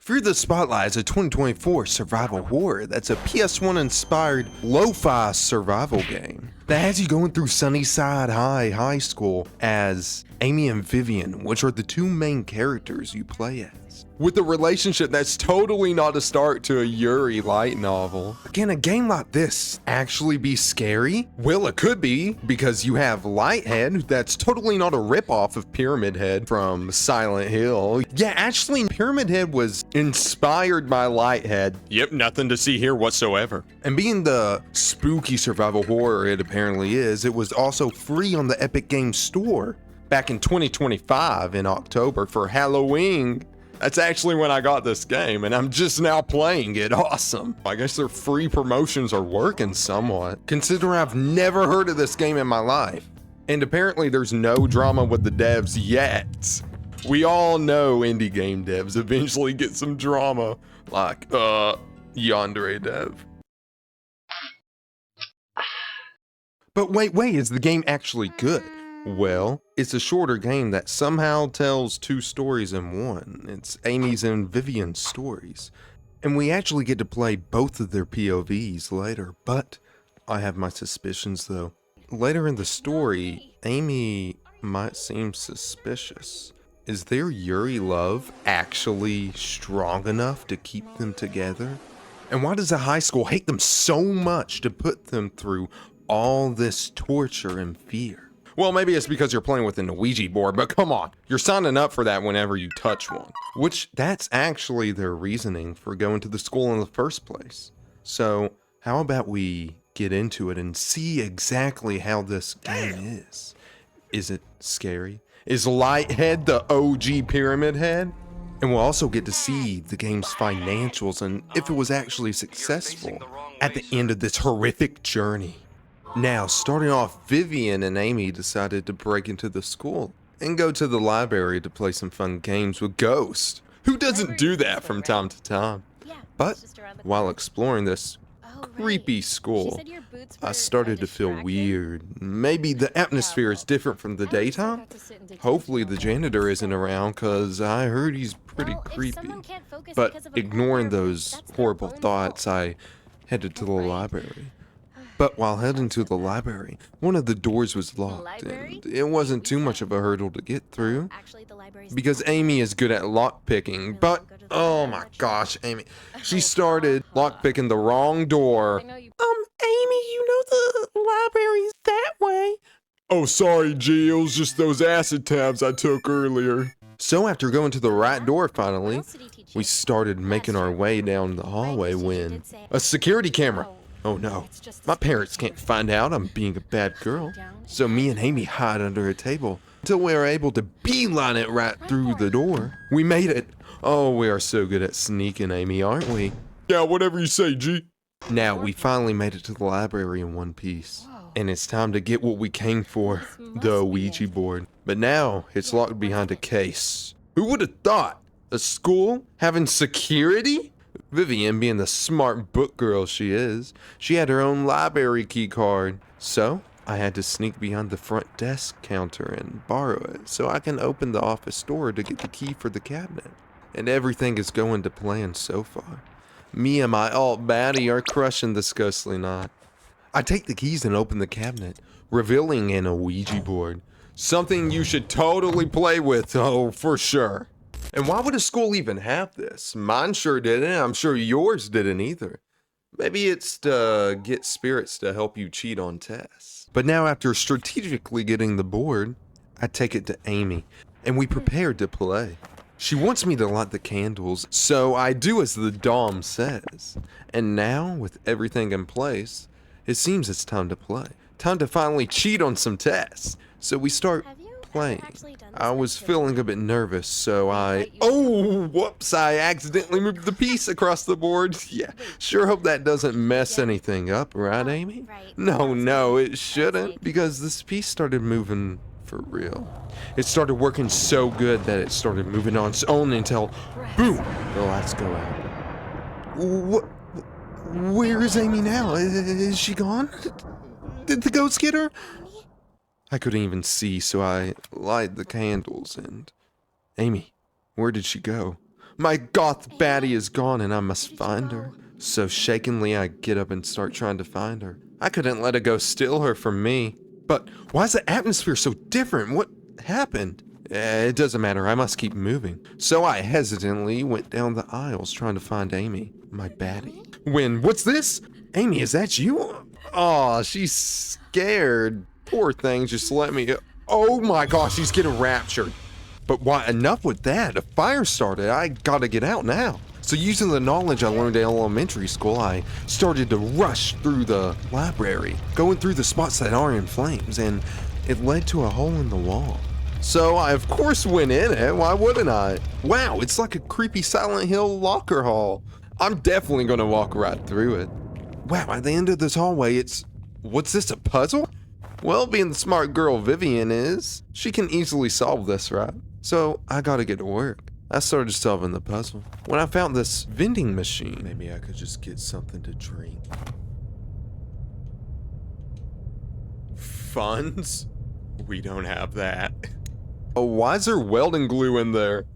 Fear the Spotlight is a 2024 survival horror that's a PS1-inspired lo-fi survival game that has you going through Sunnyside High School as Amy and Vivian, which are the two main characters you play as, with a relationship that's totally not a start to a Yuri light novel. Can a game like this actually be scary? Well, it could be, because you have Lighthead, that's totally not a ripoff of Pyramid Head from Silent Hill. Yeah, actually, Pyramid Head was inspired by Lighthead. Yep, nothing to see here whatsoever. And being the spooky survival horror it apparently is, it was also free on the Epic Games Store back in 2025 in October for Halloween. That's actually when I got this game, and I'm just now playing it. Awesome. I guess their free promotions are working somewhat, considering I've never heard of this game in my life. And apparently there's no drama with the devs yet. We all know indie game devs eventually get some drama, like, Yandere Dev. But wait, is the game actually good? Well, it's a shorter game that somehow tells two stories in one. It's Amy's and Vivian's stories. And we actually get to play both of their POVs later, but I have my suspicions though. Later in the story, Amy might seem suspicious. Is their Yuri love actually strong enough to keep them together? And why does the high school hate them so much to put them through all this torture and fear? Well, maybe it's because you're playing with a Ouija board, but come on, you're signing up for that whenever you touch one. Which, that's actually their reasoning for going to the school in the first place. So, how about we get into it and see exactly how this game is? Is it scary? Is Lighthead the OG Pyramid Head? And we'll also get to see the game's financials and if it was actually successful at the end of this horrific journey. Now, starting off, Vivian and Amy decided to break into the school and go to the library to play some fun games with Ghost. Who doesn't do that from time to time? But while exploring this creepy school, I started to feel weird. Maybe the atmosphere is different from the daytime? Hopefully the janitor isn't around, cause I heard he's pretty creepy. But ignoring those horrible thoughts, I headed to the library. But while heading to the library, one of the doors was locked, and it wasn't too much of a hurdle to get through, because Amy is good at lockpicking. But, oh my gosh, Amy, she started lockpicking the wrong door. Amy, you know the library's that way. Oh, sorry, G, it was just those acid tabs I took earlier. So after going to the right door finally, we started making our way down the hallway when a security camera. Oh no, my parents can't find out I'm being a bad girl. So me and Amy hide under a table until we are able to beeline it right through the door. We made it. Oh, we are so good at sneaking, Amy, aren't we? Yeah, whatever you say, G. Now, we finally made it to the library in one piece. And it's time to get what we came for, the Ouija board. But now, it's locked behind a case. Who would have thought? A school having security? Vivian, being the smart book girl she is, she had her own library key card. So, I had to sneak behind the front desk counter and borrow it so I can open the office door to get the key for the cabinet. And everything is going to plan so far. Me and my alt baddie are crushing this ghostly knot. I take the keys and open the cabinet, revealing an Ouija board. Something you should totally play with, oh, for sure. And why would a school even have this? Mine sure didn't, I'm sure yours didn't either. Maybe it's to get spirits to help you cheat on tests. But now after strategically getting the board, I take it to Amy, and we prepared to play. She wants me to light the candles, so I do as the Dom says. And now, with everything in place, it seems it's time to play. Time to finally cheat on some tests. So we start playing. I was feeling a bit nervous, so whoops, I accidentally moved the piece across the board. Yeah, sure hope that doesn't mess anything up, right, Amy? No, it shouldn't, because this piece started moving for real. It started working so good that it started moving on its own until, boom, the lights go out. Where is Amy now? Is she gone? Did the ghost get her? I couldn't even see, so I light the candles and... Amy, where did she go? My goth baddie is gone and I must find her. So shakenly I get up and start trying to find her. I couldn't let a ghost steal her from me. But why is the atmosphere so different? What happened? It doesn't matter, I must keep moving. So I hesitantly went down the aisles trying to find Amy, my baddie. What's this? Amy, is that you? Aw, she's scared. Poor thing, just let me. Oh my gosh, she's getting raptured. But why, enough with that. A fire started, I gotta get out now. So using the knowledge I learned in elementary school, I started to rush through the library, going through the spots that are in flames, and it led to a hole in the wall. So I of course went in it, why wouldn't I? Wow, it's like a creepy Silent Hill locker hall. I'm definitely gonna walk right through it. Wow, at the end of this hallway, what's this, a puzzle? Well, being the smart girl Vivian is, she can easily solve this, right? So I gotta get to work. I started solving the puzzle. When I found this vending machine, maybe I could just get something to drink. Funds? We don't have that. Oh, why is there welding glue in there?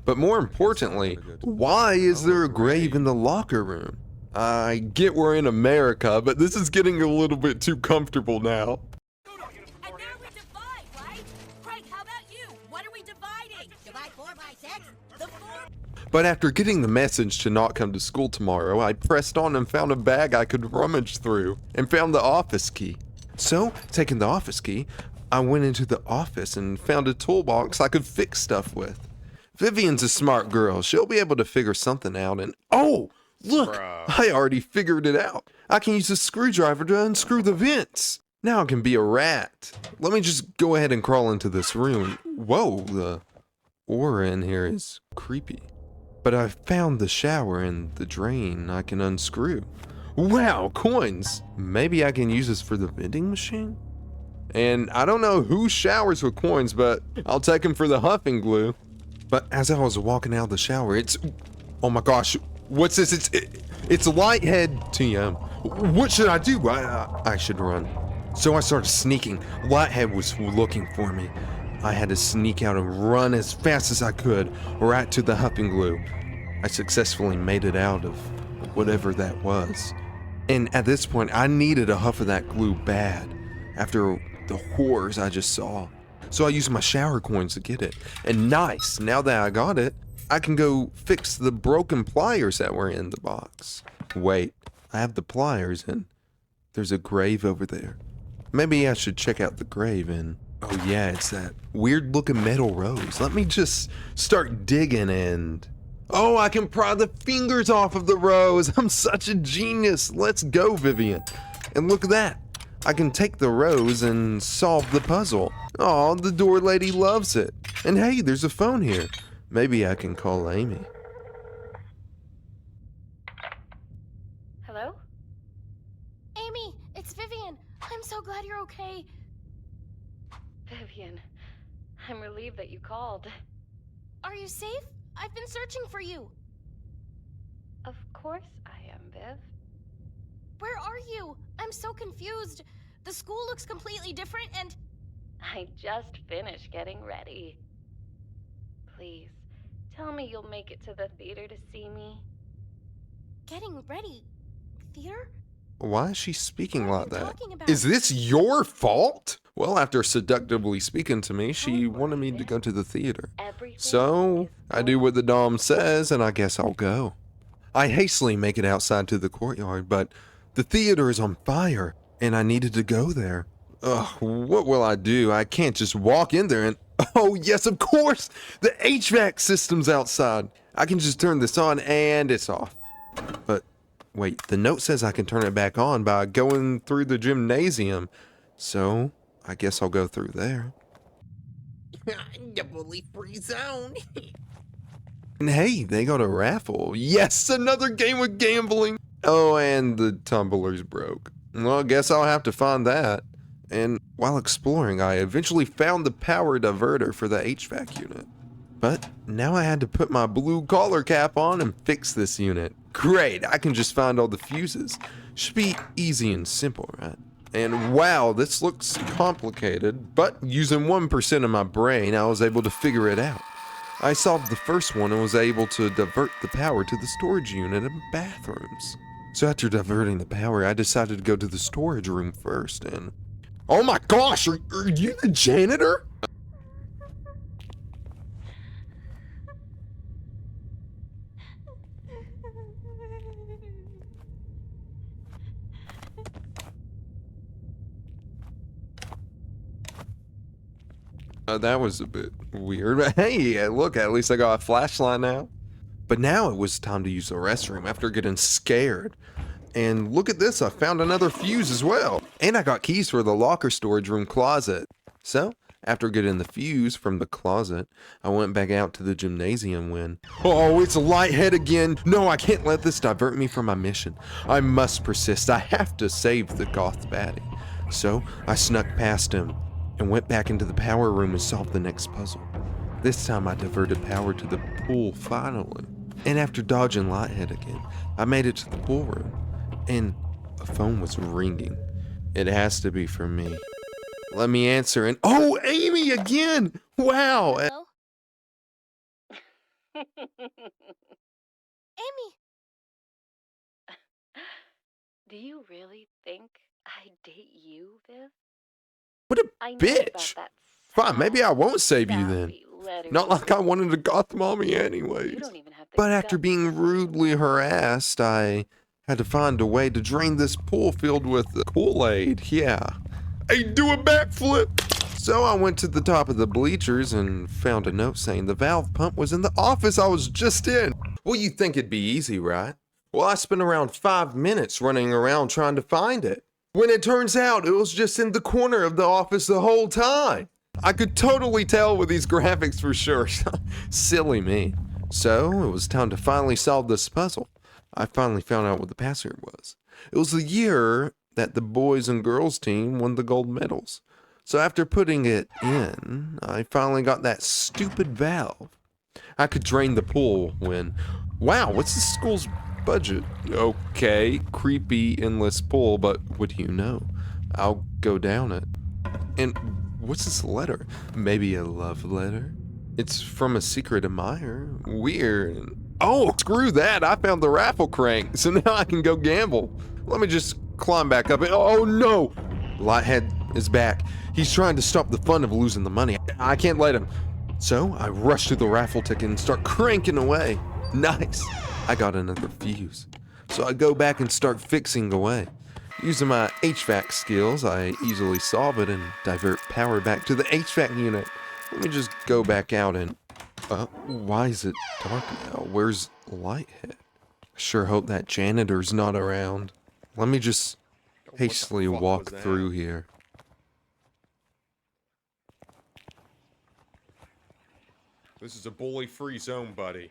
But more importantly, why is there a grave in the locker room? I get we're in America, but this is getting a little bit too comfortable now. And now we divide, right? Craig, how about you? What are we dividing? Divide 4 by 6? The 4... But after getting the message to not come to school tomorrow, I pressed on and found a bag I could rummage through and found the office key. So, taking the office key, I went into the office and found a toolbox I could fix stuff with. Vivian's a smart girl. She'll be able to figure something out and... Oh! Look! I already figured it out. I can use a screwdriver to unscrew the vents. Now I can be a rat. Let me just go ahead and crawl into this room. Whoa, the aura in here is creepy. But I found the shower and the drain I can unscrew. Wow, coins! Maybe I can use this for the vending machine? And I don't know who showers with coins, but I'll take them for the huffing glue. But as I was walking out of the shower, oh my gosh, what's this? It's Lighthead TM. What should I do? I should run. So I started sneaking. Lighthead was looking for me. I had to sneak out and run as fast as I could, right to the huffing glue. I successfully made it out of whatever that was. And at this point, I needed a huff of that glue bad, after the horrors I just saw. So I used my shower coins to get it. And nice, now that I got it, I can go fix the broken pliers that were in the box. Wait, I have the pliers and there's a grave over there. Maybe I should check out the grave and... Oh yeah, it's that weird looking metal rose. Let me just start digging and... Oh, I can pry the fingers off of the rose. I'm such a genius. Let's go, Vivian. And look at that. I can take the rose and solve the puzzle. Aw, the door lady loves it. And hey, there's a phone here. Maybe I can call Amy. Hello? Amy, it's Vivian. I'm so glad you're okay. Vivian, I'm relieved that you called. Are you safe? I've been searching for you. Of course I am, Viv. Where are you? I'm so confused. The school looks completely different and... I just finished getting ready. Please, tell me you'll make it to the theater to see me. Getting ready? Theater? Why is she speaking like What are you that? talking about? Is this your fault? Well, after seductively speaking to me, she wanted me to go to the theater. So, I do what the Dom says, and I guess I'll go. I hastily make it outside to the courtyard, but the theater is on fire, and I needed to go there. Ugh, what will I do? I can't just walk in there and... Oh, yes, of course! The HVAC system's outside. I can just turn this on, and it's off. But, wait, the note says I can turn it back on by going through the gymnasium. So, I guess I'll go through there. The bully free zone. And hey, they got a raffle. Yes, another game with gambling. Oh, and the tumbler's broke. Well, I guess I'll have to find that. And while exploring, I eventually found the power diverter for the HVAC unit. But now I had to put my blue collar cap on and fix this unit. Great, I can just find all the fuses. Should be easy and simple, right? And wow, this looks complicated, but using 1% of my brain, I was able to figure it out. I solved the first one and was able to divert the power to the storage unit and bathrooms. So after diverting the power, I decided to go to the storage room first and... Oh my gosh, are you the janitor? That was a bit weird, but hey, look, at least I got a flashlight now. But now it was time to use the restroom after getting scared. And look at this, I found another fuse as well. And I got keys for the locker storage room closet. So, after getting the fuse from the closet, I went back out to the gymnasium when... Oh, it's Lighthead again! No, I can't let this divert me from my mission. I must persist, I have to save the goth baddie. So, I snuck past him and went back into the power room and solved the next puzzle. This time I diverted power to the pool finally. And after dodging Lighthead again, I made it to the pool room. And a phone was ringing. It has to be for me. Let me answer and... Oh, Amy again! Wow! Hello? Amy! Do you really think I'd date you, Viv? What a I know bitch! about that Fine, maybe I won't save you then. sappy letter Not like I you wanted a goth mommy wrote. anyways. You don't even have the But after guts being to say rudely harassed, I had to find a way to drain this pool filled with Kool-Aid, yeah. Hey, do a backflip! So I went to the top of the bleachers and found a note saying the valve pump was in the office I was just in. Well, you'd think it'd be easy, right? Well, I spent around 5 minutes running around trying to find it. When it turns out it was just in the corner of the office the whole time. I could totally tell with these graphics for sure. Silly me. So it was time to finally solve this puzzle. I finally found out what the password was. It was the year that the boys and girls team won the gold medals. So after putting it in, I finally got that stupid valve. I could drain the pool when, wow, what's the school's budget? Okay, creepy endless pool, but what do you know? I'll go down it. And what's this letter? Maybe a love letter? It's from a secret admirer. Weird. Oh, screw that. I found the raffle crank, so now I can go gamble. Let me just climb back up. Oh no! Lighthead is back. He's trying to stop the fun of losing the money. I can't let him. So I rush to the raffle ticket and start cranking away. Nice. I got another fuse. So I go back and start fixing away. Using my HVAC skills, I easily solve it and divert power back to the HVAC unit. Let me just go back out and... why is it dark now? Where's Lighthead? I sure hope that janitor's not around. Let me just hastily walk through here. This is a bully-free zone, buddy.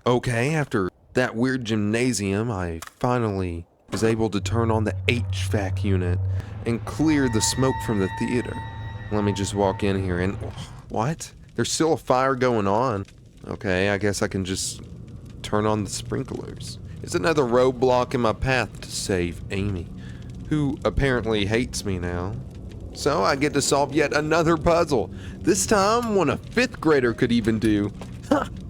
Okay, after that weird gymnasium, I finally was able to turn on the HVAC unit and clear the smoke from the theater. Let me just walk in here and... What? There's still a fire going on. Okay, I guess I can just turn on the sprinklers. It's another roadblock in my path to save Amy, who apparently hates me now. So I get to solve yet another puzzle. This time, one a 5th grader could even do.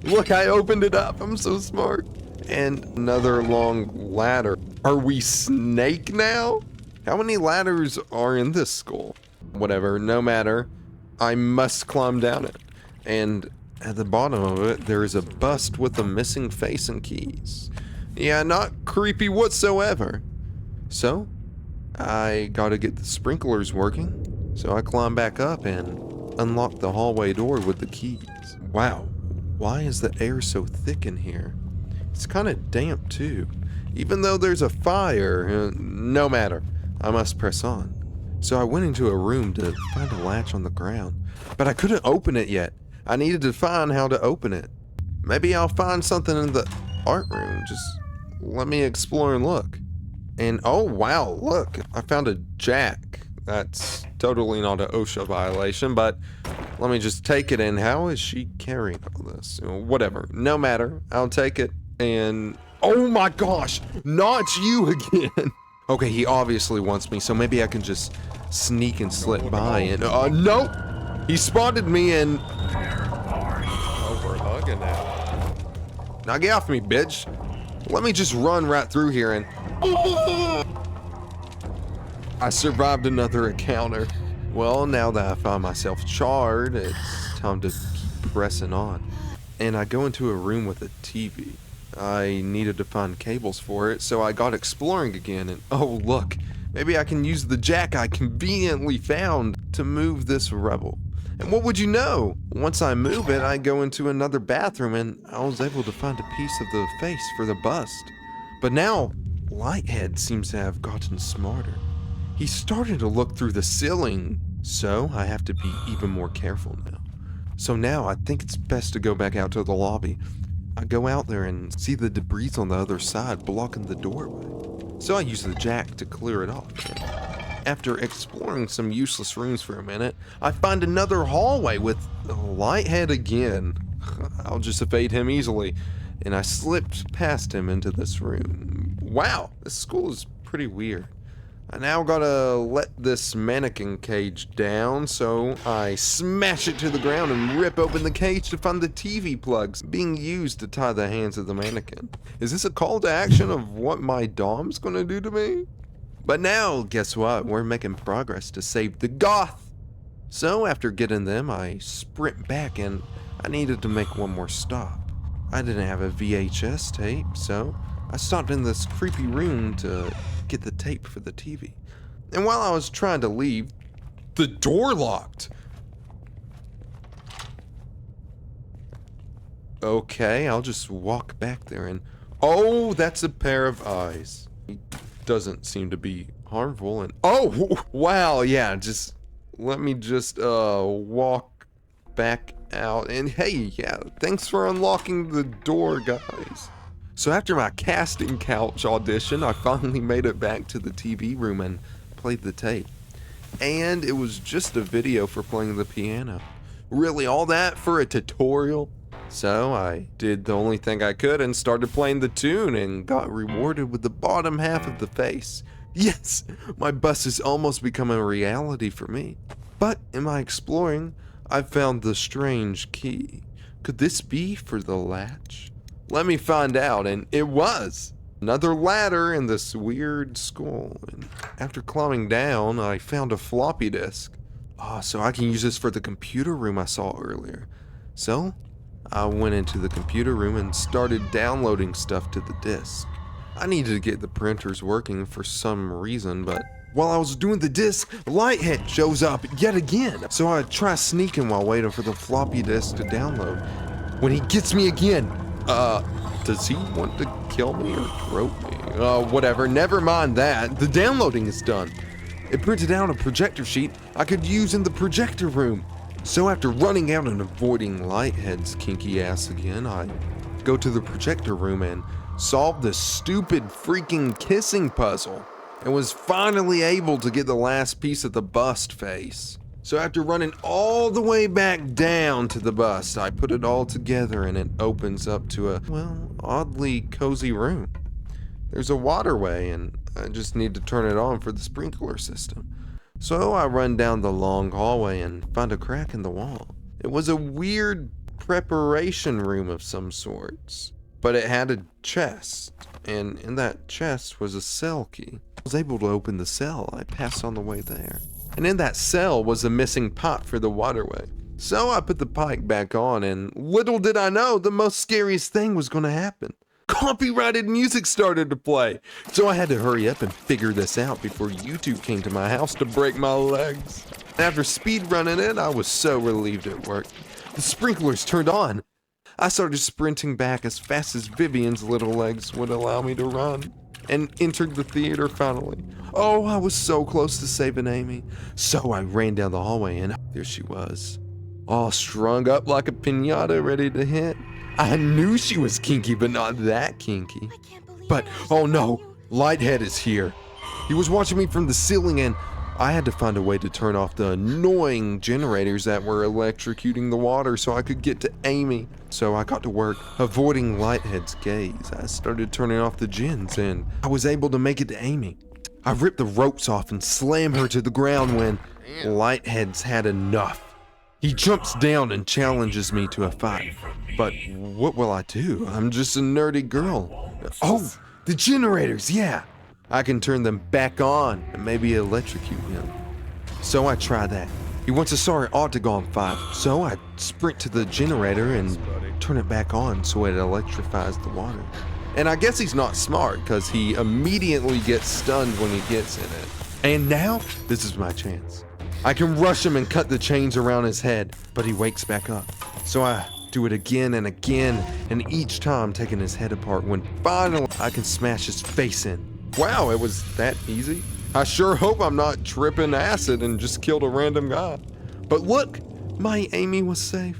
Look, I opened it up. I'm so smart. And another long ladder. Are we Snake now? How many ladders are in this school? Whatever, no matter. I must climb down it. And at the bottom of it, there is a bust with a missing face and keys. Yeah, not creepy whatsoever. So, I gotta get the sprinklers working. So I climb back up and unlock the hallway door with the keys. Wow, why is the air so thick in here? It's kind of damp too. Even though there's a fire, no matter. I must press on. So I went into a room to find a latch on the ground, but I couldn't open it yet. I needed to find how to open it. Maybe I'll find something in the art room. Just let me explore and look. And oh wow, look, I found a jack. That's totally not an OSHA violation, but let me just take it. And how is she carrying all this? Whatever, no matter. I'll take it. And oh my gosh, not you again. Okay, he obviously wants me, so maybe I can just sneak and slip by, and nope! He spotted me and... Oh, we're hugging now. Now get off me, bitch. Let me just run right through here and... I survived another encounter. Well, now that I find myself charred, it's time to keep pressing on. And I go into a room with a TV. I needed to find cables for it, so I got exploring again, and oh look, maybe I can use the jack I conveniently found to move this rubble. And what would you know? Once I move it, I go into another bathroom, and I was able to find a piece of the face for the bust. But now, Lighthead seems to have gotten smarter. He started to look through the ceiling, so I have to be even more careful now. So now I think it's best to go back out to the lobby. I go out there and see the debris on the other side blocking the doorway. So I use the jack to clear it off. After exploring some useless rooms for a minute, I find another hallway with Lighthead again. I'll just evade him easily, and I slipped past him into this room. Wow, this school is pretty weird. I now gotta let this mannequin cage down, so I smash it to the ground and rip open the cage to find the TV plugs being used to tie the hands of the mannequin. Is this a call to action of what my dom's gonna do to me? But now, guess what? We're making progress to save the goth. So after getting them, I sprint back and I needed to make one more stop. I didn't have a VHS tape, so I stopped in this creepy room to get the tape for the TV. And while I was trying to leave, the door locked. Okay, I'll just walk back there and... Oh, that's a pair of eyes. He doesn't seem to be harmful and... Oh, wow, yeah, just... Let me just, walk back out. And hey, yeah, thanks for unlocking the door, guys. So after my casting couch audition, I finally made it back to the TV room and played the tape. And it was just a video for playing the piano. Really, all that for a tutorial? So I did the only thing I could and started playing the tune and got rewarded with the bottom half of the face. Yes, my bust has almost become a reality for me. But in my exploring, I found the strange key. Could this be for the latch? Let me find out, and it was! Another ladder in this weird school, and after climbing down, I found a floppy disk. Oh, so I can use this for the computer room I saw earlier. So, I went into the computer room and started downloading stuff to the disk. I needed to get the printers working for some reason, but while I was doing the disk, Lighthead shows up yet again. So I try sneaking while waiting for the floppy disk to download. When he gets me again, does he want to kill me or grope me? Whatever, never mind that. The downloading is done. It printed out a projector sheet I could use in the projector room. So after running out and avoiding Lighthead's kinky ass again, I go to the projector room and solve this stupid freaking kissing puzzle. And was finally able to get the last piece of the bust face. So after running all the way back down to the bust, I put it all together and it opens up to a, well, oddly cozy room. There's a waterway and I just need to turn it on for the sprinkler system. So I run down the long hallway and find a crack in the wall. It was a weird preparation room of some sorts, but it had a chest, and in that chest was a cell key. I was able to open the cell I passed on the way there. And in that cell was a missing pipe for the waterway. So I put the pipe back on, and little did I know the most scariest thing was going to happen. Copyrighted music started to play. So I had to hurry up and figure this out before YouTube came to my house to break my legs. After speed running it, I was so relieved it worked. The sprinklers turned on. I started sprinting back as fast as Vivian's little legs would allow me to run, and entered the theater finally. Oh, I was so close to saving Amy. So I ran down the hallway and there she was, all strung up like a piñata ready to hit. I knew she was kinky, but not that kinky. I can't believe But, oh no, Lighthead is here. He was watching me from the ceiling and I had to find a way to turn off the annoying generators that were electrocuting the water so I could get to Amy. So I got to work avoiding Lighthead's gaze. I started turning off the gens and I was able to make it to Amy. I rip the ropes off and slam her to the ground when Lighthead's had enough. He jumps down and challenges me to a fight. But what will I do? I'm just a nerdy girl. Oh, the generators, yeah. I can turn them back on and maybe electrocute him. So I try that. He wants a sorry octagon fight, so I sprint to the generator and turn it back on so it electrifies the water. And I guess he's not smart because he immediately gets stunned when he gets in it. And now, this is my chance. I can rush him and cut the chains around his head, but he wakes back up. So I do it again and again, and each time taking his head apart when finally I can smash his face in. Wow, it was that easy? I sure hope I'm not tripping acid and just killed a random guy. But look, my Amy was safe.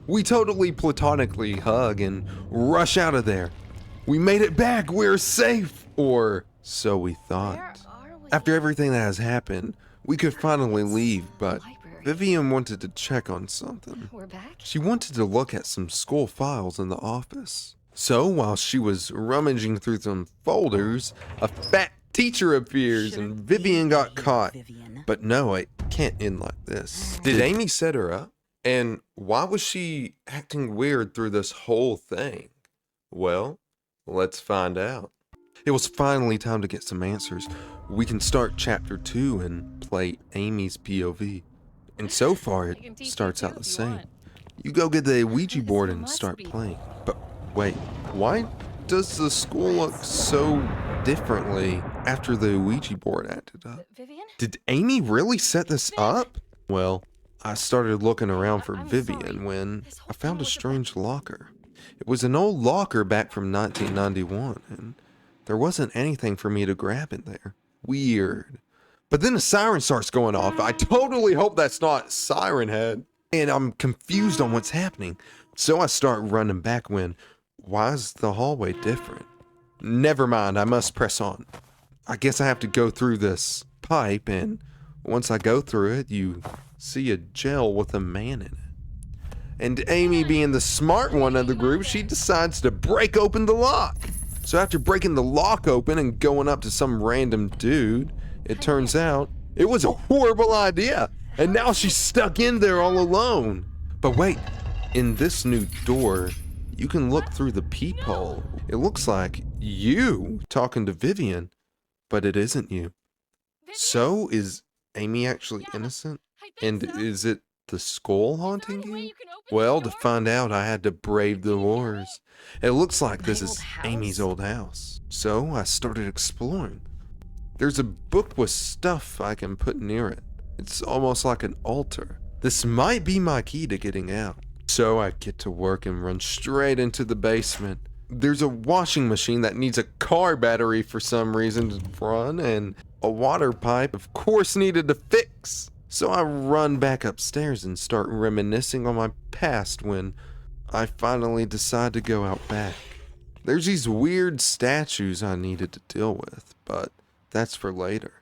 We totally platonically hug and rush out of there. We made it back, we're safe! Or so we thought. Where are we? After everything that has happened, we could finally leave, but Library. Vivian wanted to check on something. We're back? She wanted to look at some school files in the office. So while she was rummaging through some folders, a fat teacher appears and Vivian got caught. But no, it can't end like this. Did Amy set her up? And why was she acting weird through this whole thing? Well, let's find out. It was finally time to get some answers. We can start chapter 2 and play Amy's POV. And so far, it starts out the same. You go get the Ouija board and start playing. But wait, why does the school look so differently after the Ouija board acted up? Vivian? Did Amy really set this up? Well, I started looking around for I'm Vivian sorry. when This whole I found thing a was strange locker. It was an old locker back from 1991, and there wasn't anything for me to grab in there. Weird. But then a siren starts going off. I totally hope that's not Siren Head. And I'm confused on what's happening. So I start running back when, why is the hallway different? Never mind, I must press on. I guess I have to go through this pipe, and once I go through it, you see a gel with a man in it. And Amy, being the smart one of the group, she decides to break open the lock. So after breaking the lock open and going up to some random dude, it turns out it was a horrible idea. And now she's stuck in there all alone. But wait, in this new door, you can look through the peephole. It looks like you talking to Vivian, but it isn't you. So is Amy actually innocent? And is it the skull haunting you? Well, to find out, I had to brave the wars. It looks like this is Amy's old house. So I started exploring. There's a book with stuff I can put near it. It's almost like an altar. This might be my key to getting out. So I get to work and run straight into the basement. There's a washing machine that needs a car battery for some reason to run, and a water pipe, of course, needed to fix. So I run back upstairs and start reminiscing on my past when I finally decide to go out back. There's these weird statues I needed to deal with, but that's for later.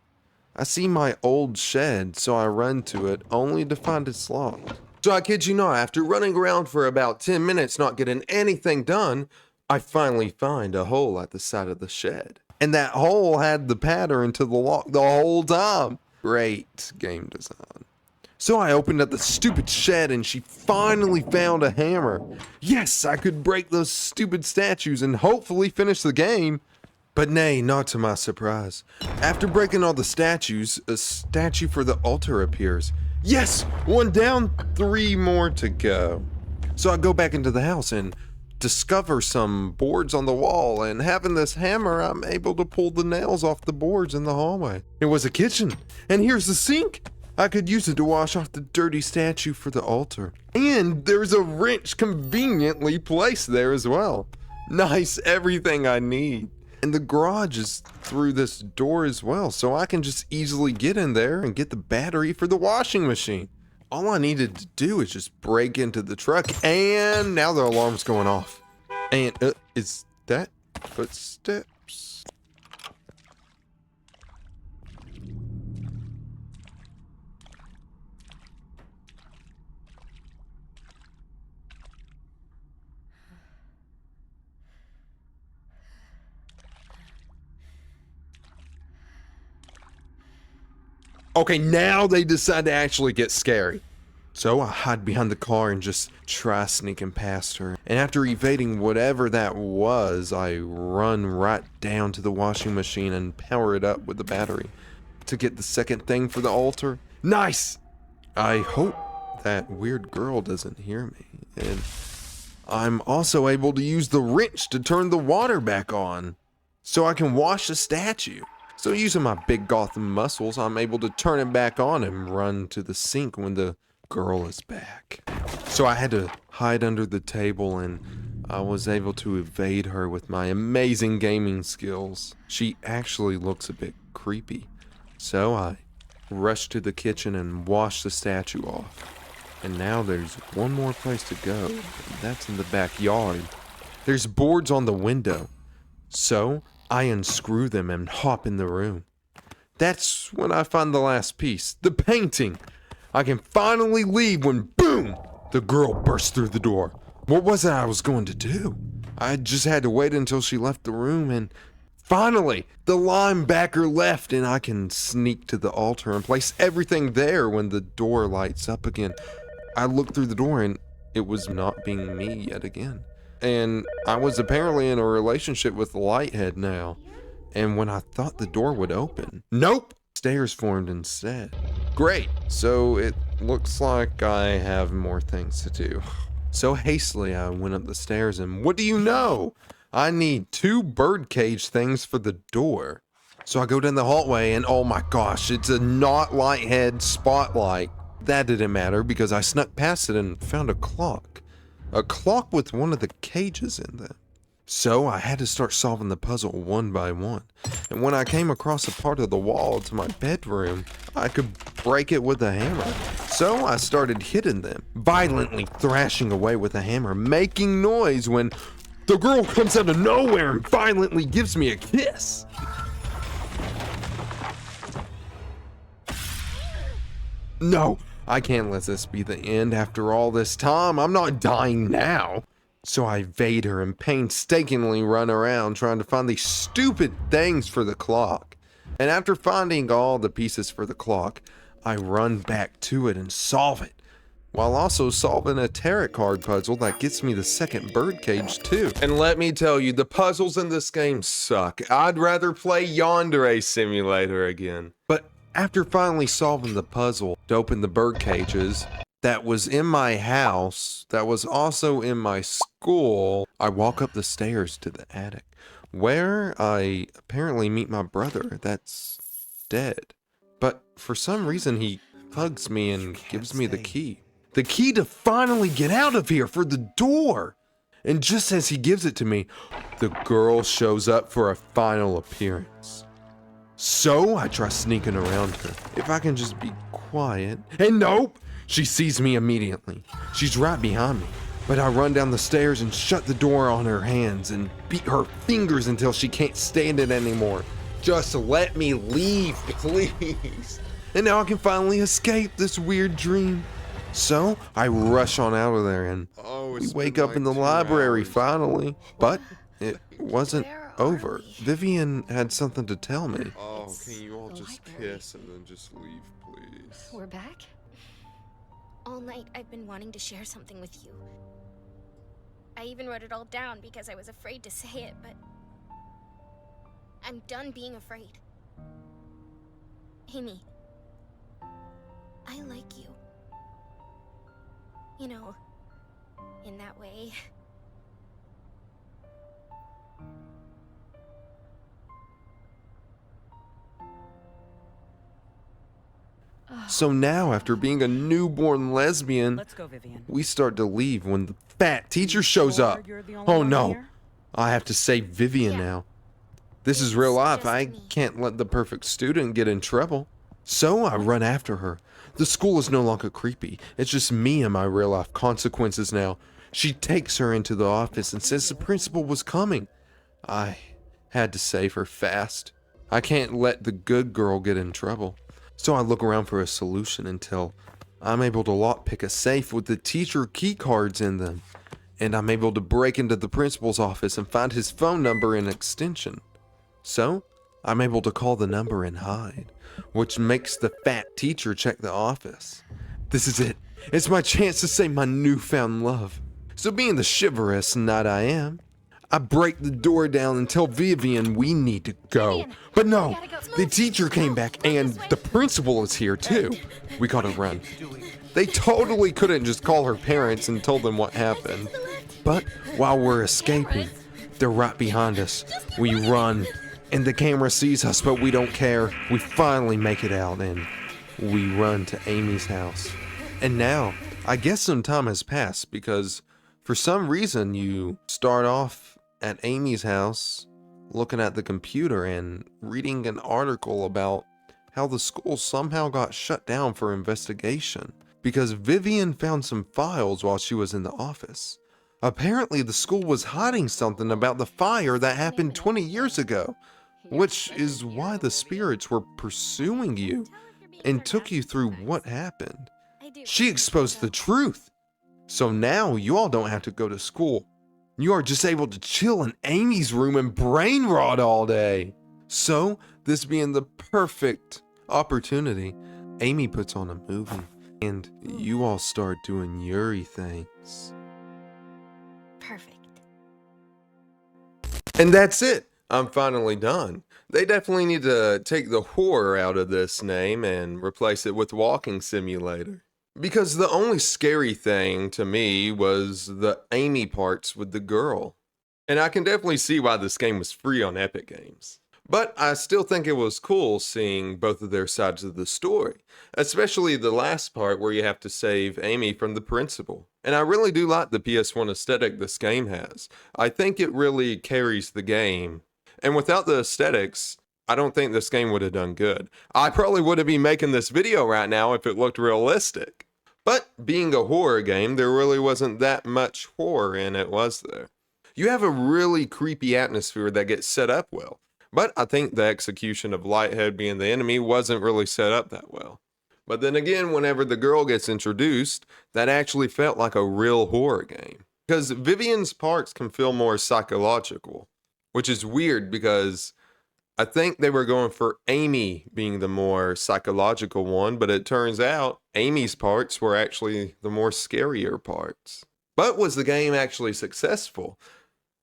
I see my old shed, so I run to it only to find it's locked. So I kid you not, after running around for about 10 minutes not getting anything done, I finally find a hole at the side of the shed. And that hole had the pattern to the lock the whole time. Great game design. So I opened up the stupid shed and she finally found a hammer. Yes, I could break those stupid statues and hopefully finish the game. But nay, not to my surprise. After breaking all the statues, a statue for the altar appears. Yes, one down, 3 more to go. So I go back into the house and discover some boards on the wall, and having this hammer, I'm able to pull the nails off the boards in the hallway. It was a kitchen, and here's the sink. I could use it to wash off the dirty statue for the altar. And there's a wrench conveniently placed there as well. Nice, everything I need. And the garage is through this door as well, so I can just easily get in there and get the battery for the washing machine. All I needed to do is just break into the truck, and now the alarm's going off. And is that footsteps? Okay, now they decide to actually get scary. So I hide behind the car and just try sneaking past her. And after evading whatever that was, I run right down to the washing machine and power it up with the battery to get the second thing for the altar. Nice! I hope that weird girl doesn't hear me. And I'm also able to use the wrench to turn the water back on so I can wash the statue. So using my big Gotham muscles, I'm able to turn it back on and run to the sink when the girl is back. So I had to hide under the table and I was able to evade her with my amazing gaming skills. She actually looks a bit creepy. So I rushed to the kitchen and washed the statue off. And now there's one more place to go, and that's in the backyard. There's boards on the window. So I unscrew them and hop in the room. That's when I find the last piece, the painting. I can finally leave when, boom, the girl burst through the door. What was it I was going to do? I just had to wait until she left the room, and finally, the linebacker left, and I can sneak to the altar and place everything there when the door lights up again. I looked through the door, and it was not being me yet again. And I was apparently in a relationship with Lighthead now. And when I thought the door would open, nope! Stairs formed instead. Great, so it looks like I have more things to do. So hastily I went up the stairs and what do you know? I need 2 birdcage things for the door. So I go down the hallway and oh my gosh, it's a not Lighthead spotlight. That didn't matter because I snuck past it and found a clock. A clock with one of the cages in them. So I had to start solving the puzzle one by one. And when I came across a part of the wall to my bedroom, I could break it with a hammer. So I started hitting them, violently thrashing away with a hammer, making noise when the girl comes out of nowhere and violently gives me a kiss. No, I can't let this be the end after all this time. I'm not dying now. So I evade her and painstakingly run around trying to find these stupid things for the clock. And after finding all the pieces for the clock, I run back to it and solve it, while also solving a tarot card puzzle that gets me the second birdcage too. And let me tell you, the puzzles in this game suck. I'd rather play Yandere Simulator again. But after finally solving the puzzle to open the bird cages that was in my house, that was also in my school, I walk up the stairs to the attic, where I apparently meet my brother that's dead. But for some reason he hugs me and gives me the key. The key to finally get out of here for the door. And just as he gives it to me, the girl shows up for a final appearance. So I try sneaking around her, if I can just be quiet. And nope, she sees me immediately. She's right behind me. But I run down the stairs and shut the door on her hands and beat her fingers until she can't stand it anymore. Just let me leave, please. And now I can finally escape this weird dream. So I rush on out of there and we wake up in the library finally. But it wasn't over. Vivian had something to tell me. Oh, can you all just kiss and then just leave, please? We're back? All night I've been wanting to share something with you. I even wrote it all down because I was afraid to say it, but I'm done being afraid. Amy, I like you. You know, in that way. So now, after being a newborn lesbian, Let's go, Vivian. we start to leave when the fat teacher shows up. You're the only Oh one no, here? I have to save Vivian Yeah. now. This is real life. just I me. can't let the perfect student get in trouble. So I run after her. The school is no longer creepy. It's just me and my real life consequences now. She takes her into the office and says the principal was coming. I had to save her fast. I can't let the good girl get in trouble. So I look around for a solution until I'm able to lockpick a safe with the teacher key cards in them. And I'm able to break into the principal's office and find his phone number and extension. So I'm able to call the number and hide. which makes the fat teacher check the office. This is it. It's my chance to say my newfound love. So being the chivalrous knight I am, I break the door down and tell Vivian we need to go. Vivian, But no, we gotta go. the teacher came back and the principal is here too. We gotta run. They totally couldn't just call her parents and told them what happened. But while we're escaping, they're right behind us. We run, and the camera sees us, but we don't care. We finally make it out, and we run to Amy's house. And now, I guess some time has passed, because for some reason you start off at Amy's house looking at the computer and reading an article about how the school somehow got shut down for investigation because Vivian found some files while she was in the office. Apparently, the school was hiding something about the fire that happened 20 years ago, which is why the spirits were pursuing you and took you through what happened. She exposed the truth. So now you all don't have to go to school. You are just able to chill in Amy's room and brain rot all day. So, this being the perfect opportunity, Amy puts on a movie and you all start doing Yuri things. Perfect. And that's it. I'm finally done. They definitely need to take the horror out of this name and replace it with walking simulator. Because the only scary thing to me was the Amy parts with the girl. And I can definitely see why this game was free on Epic Games. But I still think it was cool seeing both of their sides of the story. Especially the last part where you have to save Amy from the principal. And I really do like the PS1 aesthetic this game has. I think it really carries the game. And without the aesthetics, I don't think this game would have done good. I probably wouldn't be making this video right now if it looked realistic. But being a horror game, there really wasn't that much horror in it, was there? You have a really creepy atmosphere that gets set up well. But I think the execution of Lighthead being the enemy wasn't really set up that well. But then again, whenever the girl gets introduced, that actually felt like a real horror game. Because Vivian's parts can feel more psychological, which is weird because I think they were going for Amy being the more psychological one, but it turns out Amy's parts were actually the more scarier parts. But was the game actually successful?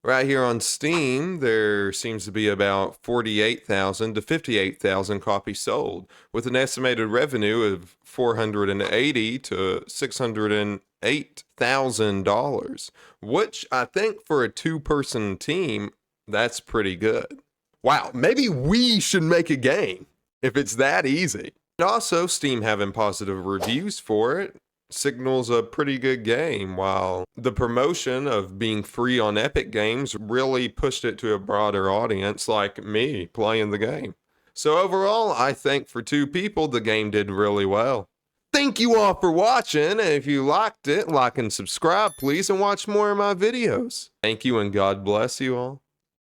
Right here on Steam, there seems to be about 48,000 to 58,000 copies sold, with an estimated revenue of $480 to $608,000, which I think for a two-person team, that's pretty good. Wow, maybe we should make a game if it's that easy. And also, Steam having positive reviews for it signals a pretty good game, while the promotion of being free on Epic Games really pushed it to a broader audience like me playing the game. So overall, I think for two people, the game did really well. Thank you all for watching. If you liked it, like and subscribe, please, and watch more of my videos. Thank you and God bless you all.